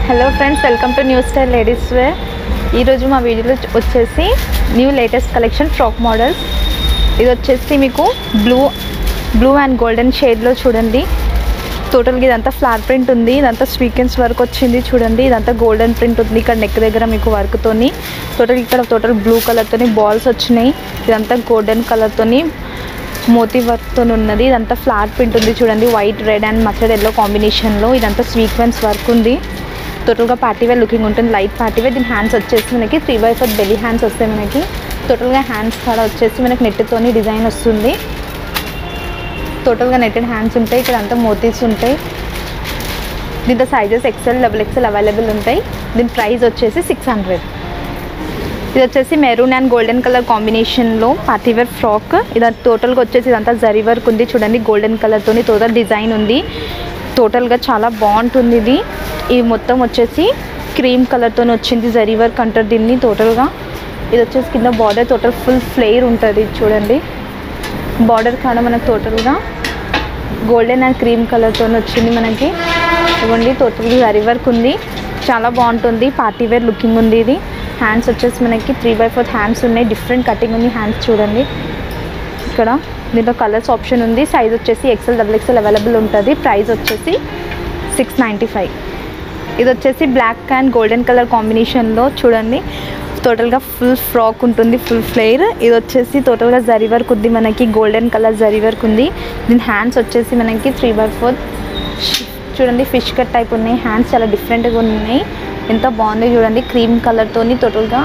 Hello friends, welcome to new style ladies wear. ఈరోజు మా వీడియోలో వచ్చేసి new latest collection frock models. ఇది వచ్చేసి మీకు బ్లూ అండ్ గోల్డెన్ షేడ్లో చూడండి. టోటల్గా ఇదంతా ఫ్లవర్ ప్రింట్ ఉంది, ఇదంతా స్వీకెన్స్ వర్క్ వచ్చింది చూడండి. ఇదంతా గోల్డెన్ ప్రింట్ ఉంది, ఇక్కడ నెక్ దగ్గర మీకు వర్క్తోని టోటల్ బ్లూ కలర్తోని బాల్స్ వచ్చినాయి. ఇదంతా గోల్డెన్ కలర్తోని మోతీ వర్క్తో ఉన్నది. ఇదంతా ఫ్లవర్ ప్రింట్ ఉంది చూడండి, white, red and mustard yellow కాంబినేషన్లో. ఇదంతా సీక్వెన్స్ వర్క్ ఉంది. టోటల్గా పార్టీవేర్ లుకింగ్ ఉంటుంది, లైట్ పార్టీవేర్. దీని హ్యాండ్స్ వచ్చేసి మనకి 3/4 బెల్లీ హ్యాండ్స్ వస్తాయి మనకి. టోటల్గా హ్యాండ్స్ కూడా వచ్చేసి మనకి నెట్తోని డిజైన్ వస్తుంది. టోటల్గా నెట్టెడ్ హ్యాండ్స్ ఉంటాయి. ఇక్కడ అంతా మోతీస్ ఉంటాయి. దీంతో సైజెస్ XL, XXL అవైలబుల్ ఉంటాయి. దీని ప్రైస్ వచ్చేసి 600. ఇది వచ్చేసి మెరూన్ అండ్ గోల్డెన్ కలర్ కాంబినేషన్లో పార్టీవేర్ ఫ్రాక్. ఇది టోటల్గా వచ్చేసి ఇదంతా జరీ వర్క్ ఉంది చూడండి, గోల్డెన్ కలర్తోని టోటల్ డిజైన్ ఉంది. టోటల్గా చాలా బాగుంటుంది ఇది. ఇది మొత్తం వచ్చేసి క్రీమ్ కలర్తో వచ్చింది, జరీ వర్క్ అంటారు దీన్ని టోటల్గా. ఇది వచ్చేసి కింద బార్డర్ టోటల్ ఫుల్ ఫ్లేర్ ఉంటుంది చూడండి. బార్డర్ కాడ మనకు టోటల్గా గోల్డెన్ అండ్ క్రీమ్ కలర్తో వచ్చింది మనకి. ఇవ్వండి, టోటల్గా జరీ వర్క్ ఉంది, చాలా బాగుంటుంది. పార్టీవేర్ లుకింగ్ ఉంది ఇది. హ్యాండ్స్ వచ్చేసి మనకి 3/4 హ్యాండ్స్ ఉన్నాయి, డిఫరెంట్ కటింగ్ ఉంది హ్యాండ్స్ చూడండి. ఇక్కడ దీంట్లో కలర్స్ ఆప్షన్ ఉంది. సైజ్ వచ్చేసి XL, XXL అవైలబుల్ ఉంటుంది. ప్రైస్ వచ్చేసి 695. ఇది వచ్చేసి బ్లాక్ అండ్ గోల్డెన్ కలర్ కాంబినేషన్లో చూడండి. టోటల్గా ఫుల్ ఫ్రాక్ ఉంటుంది, ఫుల్ ఫ్లేర్. ఇది వచ్చేసి టోటల్గా జరీ వర్క్ ఉంది మనకి, గోల్డెన్ కలర్ జరీ వర్క్ ఉంది. దీని హ్యాండ్స్ వచ్చేసి మనకి 3/4 చూడండి, ఫిష్ కట్ టైప్ ఉన్నాయి హ్యాండ్స్, చాలా డిఫరెంట్గా ఉన్నాయి. ఎంత బాగుంది చూడండి. క్రీమ్ కలర్తోని టోటల్గా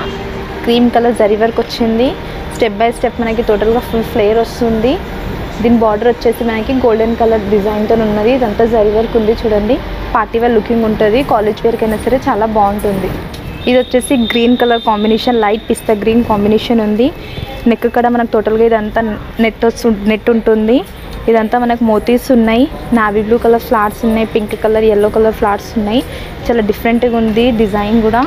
క్రీమ్ కలర్ జరీ వర్క్ వచ్చింది. స్టెప్ బై స్టెప్ మనకి టోటల్గా ఫుల్ ఫ్లేర్ వస్తుంది. దీని బార్డర్ వచ్చేసి మనకి గోల్డెన్ కలర్ డిజైన్తో ఉన్నది. ఇదంతా జరీ వర్క్ ఉంది చూడండి. పార్టీవేర్ లుకింగ్ ఉంటుంది, కాలేజ్ వేర్కి అయినా సరే చాలా బాగుంటుంది. ఇది వచ్చేసి గ్రీన్ కలర్ కాంబినేషన్, లైట్ పిస్తా గ్రీన్ కాంబినేషన్ ఉంది. నెక్ కూడా మనకు టోటల్గా ఇదంతా నెట్ ఉంటుంది. ఇదంతా మనకు మోతీస్ ఉన్నాయి, నావీ బ్లూ కలర్ ఫ్లవర్స్ ఉన్నాయి, pink colour, yellow colour flowers ఉన్నాయి. చాలా డిఫరెంట్గా ఉంది డిజైన్ కూడా.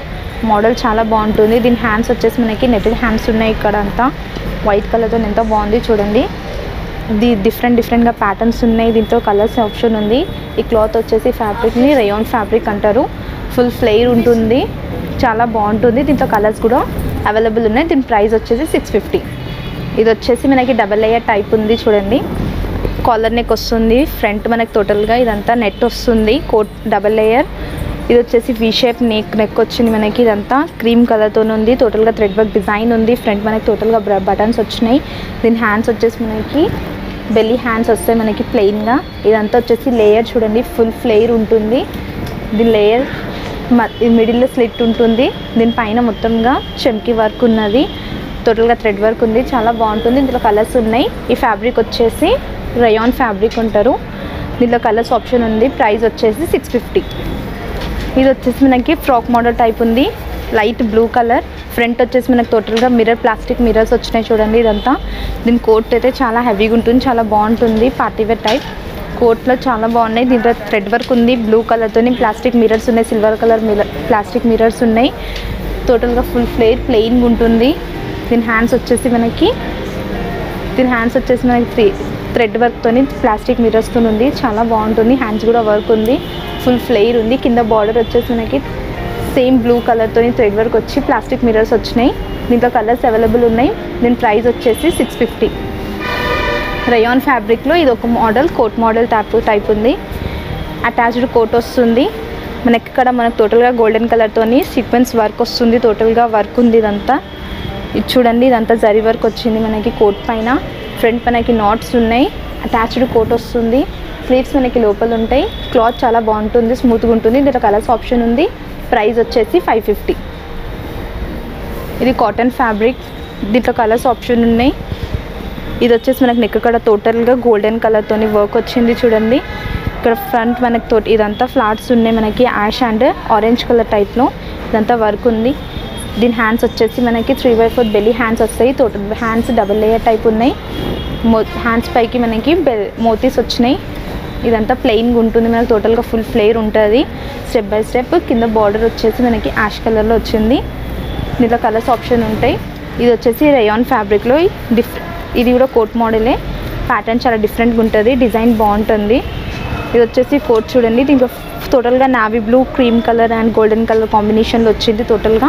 మోడల్ చాలా బాగుంటుంది. దీని హ్యాండ్స్ వచ్చేసి మనకి నెట్టెడ్ హ్యాండ్స్ ఉన్నాయి. ఇక్కడ అంతా వైట్ కలర్తో ఎంతో బాగుంది చూడండి. ఇది డిఫరెంట్గా ప్యాటర్న్స్ ఉన్నాయి. దీంతో కలర్స్ ఆప్షన్ ఉంది. ఈ క్లాత్ వచ్చేసి ఫ్యాబ్రిక్ని రేయాన్ ఫ్యాబ్రిక్ అంటారు. ఫుల్ ఫ్లేర్ ఉంటుంది, చాలా బాగుంటుంది. దీంతో కలర్స్ కూడా అవైలబుల్ ఉన్నాయి. దీని ప్రైస్ వచ్చేసి 650. ఇది వచ్చేసి మనకి డబల్ లేయర్ టైప్ ఉంది చూడండి. కాలర్ నెక్ వస్తుంది, ఫ్రంట్ మనకి టోటల్గా ఇదంతా నెట్ వస్తుంది, కోట్ డబల్ లేయర్. ఇది వచ్చేసి వి షేప్ నెక్ వచ్చింది మనకి. ఇదంతా క్రీమ్ కలర్తో ఉంది, టోటల్గా థ్రెడ్ వర్క్ డిజైన్ ఉంది. ఫ్రంట్ మనకి టోటల్గా బటన్స్ వచ్చినాయి. దీని హ్యాండ్స్ వచ్చేసి మనకి బెల్లీ హ్యాండ్స్ వస్తాయి మనకి ప్లెయిన్గా. ఇదంతా వచ్చేసి లేయర్ చూడండి, ఫుల్ ఫ్లేర్ ఉంటుంది. దీని లేయర్ మిడిల్లో స్లిట్ ఉంటుంది. దీనిపైన మొత్తంగా చెమ్కి వర్క్ ఉన్నది, టోటల్గా థ్రెడ్ వర్క్ ఉంది, చాలా బాగుంటుంది. ఇందులో కలర్స్ ఉన్నాయి. ఈ ఫ్యాబ్రిక్ వచ్చేసి రేయాన్ ఫ్యాబ్రిక్ అంటారు. దీంట్లో కలర్స్ ఆప్షన్ ఉంది. ప్రైస్ వచ్చేసి 650. ఇది వచ్చేసి మనకి ఫ్రాక్ మోడల్ టైప్ ఉంది, లైట్ బ్లూ కలర్. ఫ్రంట్ వచ్చేసి మనకి టోటల్గా ప్లాస్టిక్ మిర్రర్స్ వచ్చినాయి చూడండి. ఇదంతా దీని కోట్ అయితే చాలా హెవీగా ఉంటుంది, చాలా బాగుంటుంది. పార్టీవేర్ టైప్ కోట్లో చాలా బాగున్నాయి. దీంట్లో థ్రెడ్ వర్క్ ఉంది, బ్లూ కలర్తో ప్లాస్టిక్ మిర్రర్స్ ఉన్నాయి, సిల్వర్ కలర్ ప్లాస్టిక్ మిర్రర్స్ ఉన్నాయి. టోటల్గా ఫుల్ ఫ్లేర్ ప్లెయిన్ ఉంటుంది. దీని హ్యాండ్స్ వచ్చేసి మనకి థ్రెడ్ వర్క్తో ప్లాస్టిక్ మిర్రర్స్తో ఉంది, చాలా బాగుంటుంది. హ్యాండ్స్ కూడా వర్క్ ఉంది, ఫుల్ ఫ్లేర్ ఉంది. కింద బార్డర్ వచ్చేసి మనకి సేమ్ బ్లూ కలర్తో థ్రెడ్ వర్క్ వచ్చి ప్లాస్టిక్ మిర్రర్స్ వచ్చినాయి. దీంట్లో కలర్స్ అవైలబుల్ ఉన్నాయి. దీని ప్రైస్ వచ్చేసి 650. రేయాన్ ఫ్యాబ్రిక్లో ఇది ఒక మోడల్, కోట్ మోడల్ టైప్ ఉంది. అటాచ్డ్ కోట్ వస్తుంది మనకి. ఇక్కడ మనకు టోటల్గా గోల్డెన్ కలర్తో సీక్వెన్స్ వర్క్ వస్తుంది, టోటల్గా వర్క్ ఉంది ఇదంతా. ఇది చూడండి, ఇదంతా జరీ వర్క్ వచ్చింది మనకి కోట్ పైన. ఫ్రంట్ మనకి నాట్స్ ఉన్నాయి, అటాచ్డ్ కోట్ వస్తుంది. స్లీవ్స్ మనకి లోపల ఉంటాయి. క్లాత్ చాలా బాగుంటుంది, స్మూత్గా ఉంటుంది. దీంట్లో కలర్స్ ఆప్షన్ ఉంది. ప్రైస్ వచ్చేసి 550. ఇది కాటన్ ఫ్యాబ్రిక్, దీంట్లో కలర్స్ ఆప్షన్ ఉన్నాయి. ఇది వచ్చేసి మనకి నెక్ కూడా టోటల్గా గోల్డెన్ కలర్తో వర్క్ వచ్చింది చూడండి. ఇక్కడ ఫ్రంట్ మనకి ఇదంతా ఫ్లవర్స్ ఉన్నాయి మనకి, యాష్ అండ్ ఆరెంజ్ కలర్ టైప్లో ఇదంతా వర్క్ ఉంది. దీని హ్యాండ్స్ వచ్చేసి మనకి 3/4 బెల్లీ హ్యాండ్స్ వస్తాయి. Total hands double layer type ఉన్నాయి. హ్యాండ్స్ పైకి మనకి మోతీస్ వచ్చినాయి. ఇదంతా ప్లెయిన్గా ఉంటుంది మనకి, టోటల్గా ఫుల్ ఫ్లేర్ ఉంటుంది. స్టెప్ బై స్టెప్ కింద బార్డర్ వచ్చేసి మనకి యాష్ కలర్లో వచ్చింది. దీంట్లో కలర్స్ ఆప్షన్ ఉంటాయి. ఇది వచ్చేసి రేయాన్ ఫ్యాబ్రిక్లో ఇది కూడా కోట్ మోడలే. ప్యాటర్న్ చాలా డిఫరెంట్గా ఉంటుంది, డిజైన్ బాగుంటుంది. ఇది వచ్చేసి కోట్ చూడండి, దీంట్లో టోటల్గా navy blue, cream colour and golden colour కాంబినేషన్లో వచ్చింది. టోటల్గా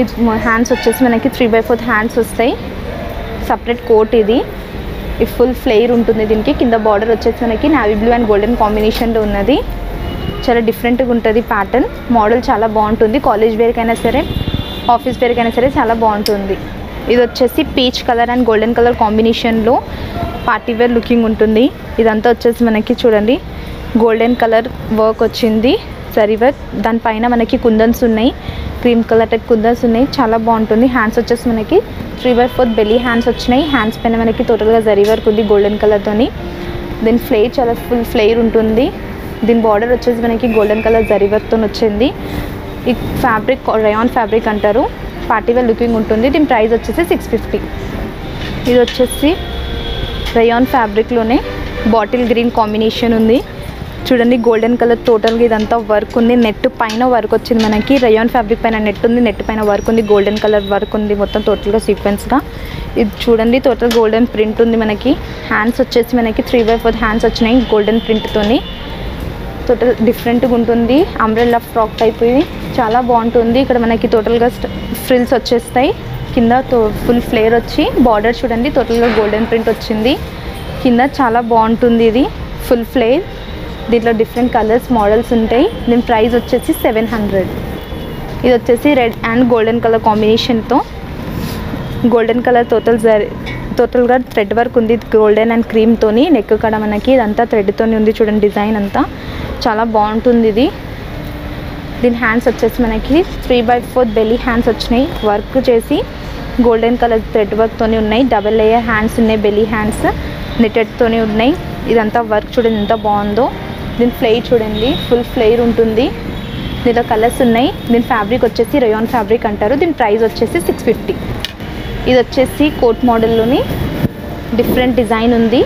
ఇది హ్యాండ్స్ వచ్చేసి మనకి 3/4 హ్యాండ్స్ వస్తాయి. సపరేట్ కోట్ ఇది ఫుల్ ఫ్లేర్ ఉంటుంది. దీనికి కింద బార్డర్ వచ్చేసి మనకి నావీ బ్లూ అండ్ గోల్డెన్ కాంబినేషన్లో ఉన్నది. చాలా డిఫరెంట్గా ఉంటుంది ప్యాటర్న్. మోడల్ చాలా బాగుంటుంది. కాలేజ్ వేర్కైనా సరే, ఆఫీస్ వేర్కైనా సరే చాలా బాగుంటుంది. ఇది వచ్చేసి peach colour and golden colour కాంబినేషన్లో పార్టీ వేర్ లుకింగ్ ఉంటుంది. ఇదంతా వచ్చేసి మనకి చూడండి గోల్డెన్ కలర్ వర్క్ వచ్చింది, జరీ వర్క్. దానిపైన మనకి కుందన్స్ ఉన్నాయి, క్రీమ్ కలర్ టైప్ కుందన్స్ ఉన్నాయి. చాలా బాగుంటుంది. హ్యాండ్స్ వచ్చేసి మనకి 3/4 బెల్లీ హ్యాండ్స్ వచ్చినాయి. హ్యాండ్స్ పైన మనకి టోటల్గా జరీ వర్క్ ఉంది గోల్డెన్ కలర్తోని. దీని ఫ్లేర్ చాలా ఫుల్ ఫ్లేర్ ఉంటుంది. దీని బార్డర్ వచ్చేసి మనకి గోల్డెన్ కలర్ జరీ వర్క్తో వచ్చింది. ఈ ఫ్యాబ్రిక్ రయాన్ ఫ్యాబ్రిక్ అంటారు. పార్టీ వేర్ లుకింగ్ ఉంటుంది. దీని ప్రైస్ వచ్చేసి 650. ఇది వచ్చేసి రయాన్ ఫ్యాబ్రిక్లోనే బాటిల్ గ్రీన్ కాంబినేషన్ ఉంది. చూడండి గోల్డెన్ కలర్ టోటల్గా ఇదంతా వర్క్ ఉంది. నెట్ పైన వర్క్ వచ్చింది మనకి. రయాన్ ఫ్యాబ్రిక్ పైన నెట్ ఉంది, నెట్ పైన వర్క్ ఉంది, గోల్డెన్ కలర్ వర్క్ ఉంది మొత్తం టోటల్గా సీక్వెన్స్గా. ఇది చూడండి టోటల్ గోల్డెన్ ప్రింట్ ఉంది మనకి. హ్యాండ్స్ వచ్చేసి మనకి 3/4 హ్యాండ్స్ వచ్చినాయి గోల్డెన్ ప్రింట్తోని. టోటల్ డిఫరెంట్గా ఉంటుంది. అంబ్రెల్లా ఫ్రాక్ టైప్ ఇది చాలా బాగుంటుంది. ఇక్కడ మనకి టోటల్గా ఫ్రిల్స్ వచ్చేస్తాయి. కింద ఫుల్ ఫ్లేర్ వచ్చి బార్డర్ చూడండి టోటల్గా గోల్డెన్ ప్రింట్ వచ్చింది కింద. చాలా బాగుంటుంది ఇది ఫుల్ ఫ్లేర్. దీంట్లో డిఫరెంట్ కలర్స్ మోడల్స్ ఉంటాయి. దీని ప్రైస్ వచ్చేసి 700. ఇది వచ్చేసి రెడ్ అండ్ గోల్డెన్ కలర్ కాంబినేషన్తో గోల్డెన్ కలర్ టోటల్గా థ్రెడ్ వర్క్ ఉంది గోల్డెన్ అండ్ క్రీమ్తోని. నెక్ కూడా మనకి ఇదంతా థ్రెడ్తోని ఉంది చూడండి డిజైన్ అంతా. చాలా బాగుంటుంది ఇది. దీని హ్యాండ్స్ వచ్చేసి మనకి 3/4 బెల్లీ హ్యాండ్స్ వచ్చినాయి. వర్క్ చేసి గోల్డెన్ కలర్ థ్రెడ్ వర్క్తోని ఉన్నాయి. డబల్ లేయర్ హ్యాండ్స్ ఉన్నాయి, బెల్లీ హ్యాండ్స్ నెట్టెడ్తోని ఉన్నాయి. ఇదంతా వర్క్ చూడండి ఎంత బాగుందో. దీని ఫ్లేర్ చూడండి ఫుల్ ఫ్లేర్ ఉంటుంది. దీంట్లో కలర్స్ ఉన్నాయి. దీని ఫ్యాబ్రిక్ వచ్చేసి రయాన్ ఫ్యాబ్రిక్ అంటారు. దీని ప్రైస్ వచ్చేసి 650. ఇది వచ్చేసి కోట్ మోడల్లోని డిఫరెంట్ డిజైన్ ఉంది.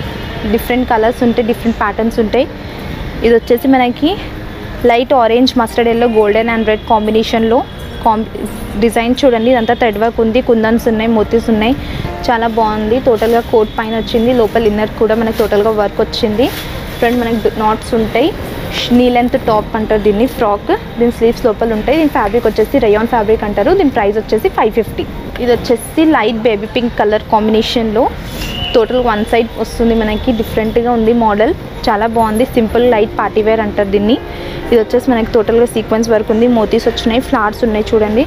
డిఫరెంట్ కలర్స్ ఉంటాయి, డిఫరెంట్ ప్యాటర్న్స్ ఉంటాయి. ఇది వచ్చేసి మనకి light orange, mustard yellow, golden and red కాంబినేషన్లో డిజైన్ చూడండి. ఇదంతా థ్రెడ్ వర్క్ ఉంది, కుందన్స్ ఉన్నాయి, మోతీస్ ఉన్నాయి. చాలా బాగుంది. టోటల్గా కోట్ పైన వచ్చింది, లోపల ఇన్నర్ కూడా మనకి టోటల్గా వర్క్ వచ్చింది. ఫ్రంట్ మనకి నాట్స్ ఉంటాయి. నీ లెంత్ టాప్ అంటారు దీన్ని, ఫ్రాక్. దీని స్లీవ్స్ లోపల ఉంటాయి. దీని ఫ్యాబ్రిక్ వచ్చేసి రయాన్ ఫ్యాబ్రిక్ అంటారు. దీని ప్రైస్ వచ్చేసి 550. ఇది వచ్చేసి లైట్ బేబీ పింక్ కలర్ కాంబినేషన్లో టోటల్ వన్ సైడ్ వస్తుంది మనకి. డిఫరెంట్గా ఉంది మోడల్, చాలా బాగుంది. సింపుల్ లైట్ పార్టీ వేర్ అంటారు దీన్ని. ఇది వచ్చేసి మనకి టోటల్గా సీక్వెన్స్ వర్క్ ఉంది, మోతీస్ వచ్చినాయి, ఫ్లవర్స్ ఉన్నాయి చూడండి.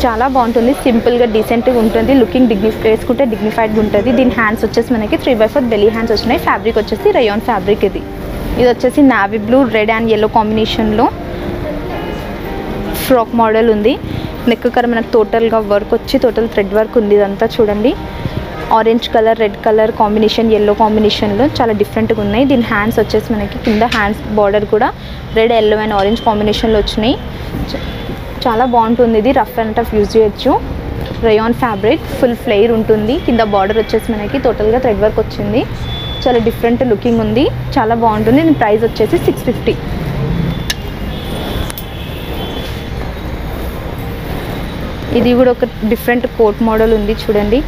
చాలా బాగుంటుంది. సింపుల్గా డీసెంట్గా ఉంటుంది. లుకింగ్ వేసుకుంటే డిగ్నిఫైడ్గా ఉంటుంది. దీని హ్యాండ్స్ వచ్చేసి మనకి 3/4 బెల్లీ హ్యాండ్స్ వచ్చినాయి. ఫ్యాబ్రిక్ వచ్చేసి రయాన్ ఫ్యాబ్రిక్. ఇది వచ్చేసి navy blue, red and yellow కాంబినేషన్లో ఫ్రాక్ మోడల్ ఉంది. నెక్ కర మనకు టోటల్గా వర్క్ వచ్చి టోటల్ థ్రెడ్ వర్క్ ఉంది. ఇదంతా చూడండి orange colour, red colour combination, yellow కాంబినేషన్లో చాలా డిఫరెంట్గా ఉన్నాయి. దీని హ్యాండ్స్ వచ్చేసి మనకి కింద హ్యాండ్స్ బార్డర్ కూడా రెడ్, ఎల్లో అండ్ ఆరెంజ్ కాంబినేషన్లో వచ్చినాయి. చాలా బాగుంటుంది. ఇది రఫ్ అండ్ టఫ్ యూజ్ చేయొచ్చు. రయాన్ ఫ్యాబ్రిక్ ఫుల్ ఫ్లేర్ ఉంటుంది. కింద బార్డర్ వచ్చేసి మనకి టోటల్గా థ్రెడ్ వర్క్ వచ్చింది. చాలా డిఫరెంట్ లుకింగ్ ఉంది, చాలా బాగుంటుంది. దీని ప్రైస్ వచ్చేసి 650. ఇది కూడా ఒక డిఫరెంట్ కోట్ మోడల్ ఉంది చూడండి.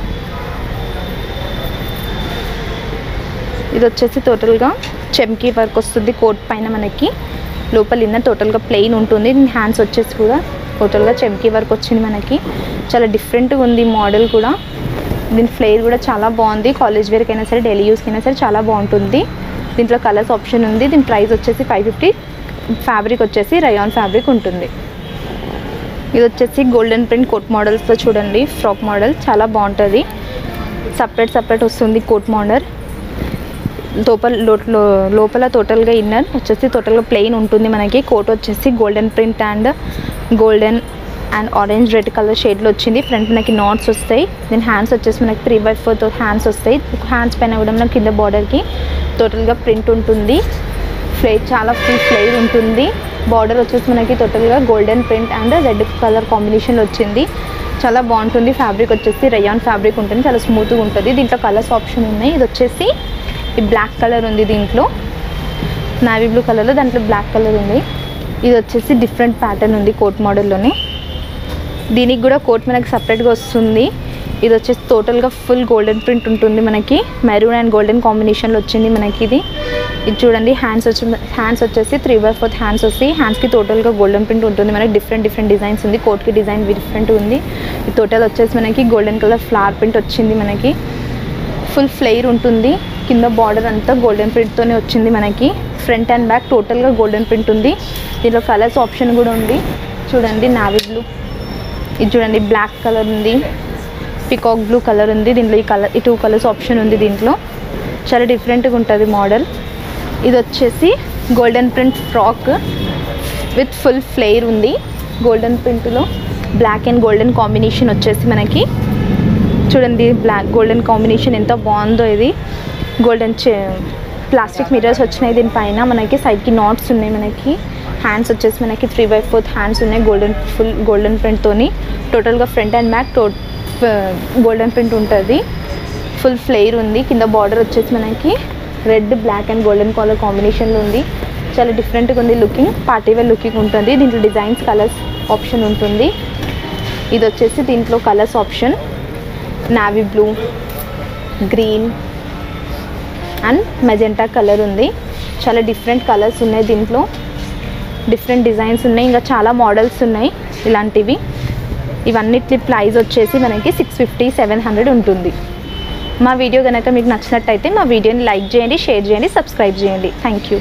ఇది వచ్చేసి టోటల్గా చెమ్కీ వర్క్ వస్తుంది కోట్ పైన మనకి. లోపల ఇన్న టోటల్గా ప్లెయిన్ ఉంటుంది. దీని హ్యాండ్స్ వచ్చేసి కూడా టోటల్గా చెమ్కీ వర్క్ వచ్చింది మనకి. చాలా డిఫరెంట్గా ఉంది మోడల్ కూడా. దీని ఫ్లేర్ కూడా చాలా బాగుంది. కాలేజ్ వేర్కి అయినా సరే, డైలీ యూస్కి అయినా సరే చాలా బాగుంటుంది. దీంట్లో కలర్స్ ఆప్షన్ ఉంది. దీని ప్రైస్ వచ్చేసి 550. ఫ్యాబ్రిక్ వచ్చేసి రయాన్ ఫ్యాబ్రిక్ ఉంటుంది. ఇది వచ్చేసి గోల్డెన్ ప్రింట్ కోట్ మోడల్స్తో చూడండి ఫ్రాక్ మోడల్, చాలా బాగుంటుంది. సపరేట్ వస్తుంది కోట్ మోడల్. లోపల టోటల్గా ఇన్నర్ వచ్చేసి టోటల్గా ప్లెయిన్ ఉంటుంది మనకి. కోట్ వచ్చేసి golden print and golden and orange red colour షేడ్లో వచ్చింది. ఫ్రంట్ మనకి నాట్స్ వస్తాయి. దీని హ్యాండ్స్ వచ్చేసి మనకి 3/4 హ్యాండ్స్ వస్తాయి. హ్యాండ్స్ పైన కూడా మనకి కింద బార్డర్కి టోటల్గా ప్రింట్ ఉంటుంది. ఫ్లేర్ చాలా ఫుల్ ఫ్లేర్ ఉంటుంది. బార్డర్ వచ్చేసి మనకి టోటల్గా golden print and red colour కాంబినేషన్లో వచ్చింది. చాలా బాగుంటుంది. ఫ్యాబ్రిక్ వచ్చేసి రయాన్ ఫ్యాబ్రిక్ ఉంటుంది, చాలా స్మూత్గా ఉంటుంది. దీంట్లో కలర్స్ ఆప్షన్ ఉన్నాయి. ఇది వచ్చేసి ఈ బ్లాక్ కలర్ ఉంది, దీంట్లో నావీ బ్లూ కలర్లో, దాంట్లో బ్లాక్ కలర్ ఉంది. ఇది వచ్చేసి డిఫరెంట్ ప్యాటర్న్ ఉంది కోట్ మోడల్లోనే. దీనికి కూడా కోట్ మనకి సపరేట్గా వస్తుంది. ఇది వచ్చేసి టోటల్గా ఫుల్ గోల్డెన్ ప్రింట్ ఉంటుంది మనకి. మెరూన్ అండ్ గోల్డెన్ కాంబినేషన్లో వచ్చింది మనకి. ఇది చూడండి హ్యాండ్స్ వచ్చేసి 3/4 హ్యాండ్స్ వస్తాయి. హ్యాండ్స్కి టోటల్గా గోల్డెన్ ప్రింట్ ఉంటుంది. మనకి డిఫరెంట్ డిజైన్స్ ఉంది. కోట్కి డిజైన్ డిఫరెంట్ ఉంది. ఈ టోటల్ వచ్చేసి మనకి గోల్డెన్ కలర్ ఫ్లవర్ ప్రింట్ వచ్చింది. మనకి ఫుల్ ఫ్లేర్ ఉంటుంది. కింద బార్డర్ అంతా గోల్డెన్ ప్రింట్తోనే వచ్చింది. మనకి ఫ్రంట్ అండ్ బ్యాక్ టోటల్గా గోల్డెన్ ప్రింట్ ఉంది. దీంట్లో కలర్స్ ఆప్షన్ కూడా ఉంది. చూడండి నావీ బ్లూ, ఇది చూడండి బ్లాక్ కలర్ ఉంది, పికాక్ బ్లూ కలర్ ఉంది. దీంట్లో ఈ 2 కలర్స్ ఆప్షన్ ఉంది. దీంట్లో చాలా డిఫరెంట్గా ఉంటుంది మోడల్. ఇది వచ్చేసి golden print frock with full flare ఉంది. గోల్డెన్ ప్రింట్లో బ్లాక్ అండ్ గోల్డెన్ కాంబినేషన్ వచ్చేసి మనకి చూడండి బ్లాక్ గోల్డెన్ కాంబినేషన్ ఎంత బాగుందో. ఇది గోల్డెన్ ప్లాస్టిక్ మిర్రర్స్ వచ్చినాయి. దీనిపైన మనకి సైడ్కి నాట్స్ ఉన్నాయి. మనకి హ్యాండ్స్ వచ్చేసి మనకి 3/4 హ్యాండ్స్ ఉన్నాయి. ఫుల్ గోల్డెన్ ప్రింట్తోని టోటల్గా front and back golden print ఉంటుంది. ఫుల్ ఫ్లేర్ ఉంది. కింద బార్డర్ వచ్చేసి మనకి red, black and golden colour కాంబినేషన్లో ఉంది. చాలా డిఫరెంట్గా ఉంది. లుకింగ్ పార్టీవేర్ లుకింగ్ ఉంటుంది. దీంట్లో డిజైన్స్ కలర్స్ ఆప్షన్ ఉంటుంది. ఇది వచ్చేసి దీంట్లో colours option navy blue, green and magenta colour ఉంది. చాలా డిఫరెంట్ కలర్స్ ఉన్నాయి. దీంట్లో డిఫరెంట్ డిజైన్స్ ఉన్నాయి. ఇంకా చాలా మోడల్స్ ఉన్నాయి ఇలాంటివి. ఇవన్నిటి ప్రైస్ వచ్చేసి మనకి 650-700 ఉంటుంది. మా వీడియో కనుక మీకు నచ్చినట్టయితే మా వీడియోని లైక్ చేయండి, షేర్ చేయండి, సబ్స్క్రైబ్ చేయండి. Thank you.